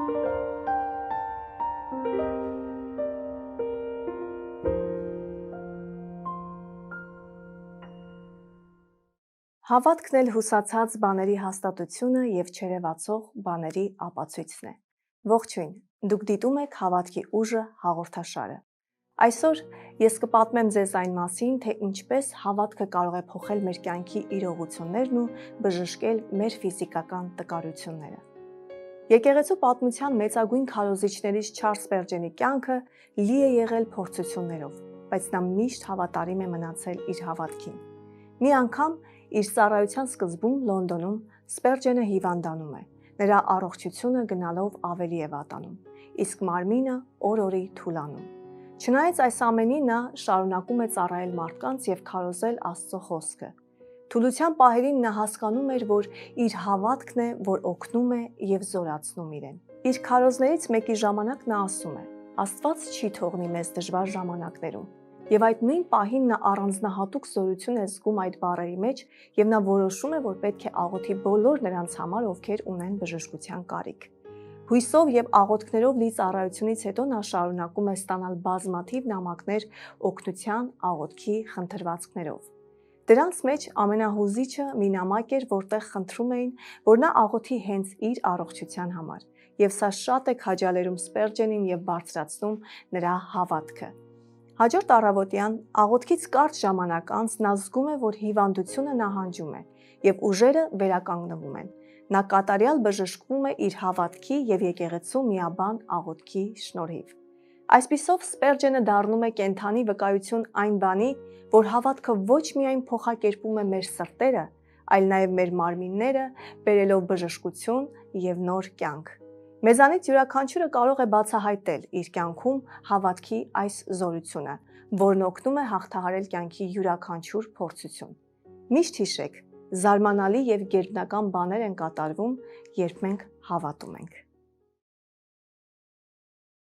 Հավատքն էլ հուսացած բաների հաստատությունը և չերևացող բաների ապացույցն է։ Ողջույն, դուք դիտում եք «Հավատքի ուժը» հաղորդաշարը։ Այսօր ես կպատմեմ ձեզ այն մասին, թե ինչպես հավատքը կարող է փոխել մեր կյանքի իրողություններն ու բժշկել մեր ֆիզիկական տկարությունները։ Եկեղեցու պատմության մեծագույն քարոզիչներից Չարլզ Սպերջենի կյանքը լի է եղել փորձություններով, բայց նա միշտ հավատարիմ է մնացել իր հավատքին։ Մի անգամ իր ծառայության սկզբում Լոնդոնում Սպերջենը հիվանդանում է, նրա առողջությունը գնալով ավելի է վատանում, իսկ մարմինը օր-օրի թուլանում։ Չնայած այս ամենին, նա շարունակում է ծառայել մարդկանց և քարոզել Աստծո խոսքը։ Թուլության պահերին նա հասկանում էր, որ իր հավատքն է, որ օգնում է և զորացնում իրեն։ Իր քարոզներից մեկի ժամանակ նա ասում է. «Աստված չի թողնի մեզ դժվար ժամանակներում»։ Եվ այդ նույն պահին նա առանձնահատուկ զորություն է զգում այդ բառերի մեջ և նա որոշում է, որ պետք է աղոթի բոլոր նրանց համար, ովքեր ունեն բժշկության կարիք։ Հույսով և աղոթքներով լի ծառայությունից հետո նա շարունակում է ստանալ բազմաթիվ նամակներ օգնության, աղոթքի, խնդրվածքներով։ Դրանց մեջ ամենահուզիչը մի նամակ էր, որտեղ խնդրում էին, որ նա աղոթի հենց իր առողջության համար, և սա շատ է քաջալերում Սպերջենին և բարձրացնում նրա հավատքը։ Հաջորդ առավոտյան աղոթքից կարճ ժամանակ անց նա զգում է, որ հիվանդությունը նահանջում է և ուժերը վերականգնվում են։ Նա կատարյալ բժշկվում է իր հավատքի և եկեղեցու միաբան աղոթքի շնորհիվ։ Այսպիսով Սպերջենը դառնում է կենդանի վկայություն այն բանի, որ հավատքը ոչ միայն փոխակերպում է մեր սրտերը, այլ նաև մեր մարմինները, բերելով բժշկություն և նոր կյանք։ Մեզանից յուրաքանչյուրը կարող է բացահայտել իր կյանքում հավատքի այս զորությունը, որն օգնում է հաղթահարել կյանքի յուրաքանչյուր փորձություն։ Միշտ հիշեք, զարմանալի և գերբնական բաներ են կատարվում, երբ մենք հավատում ենք։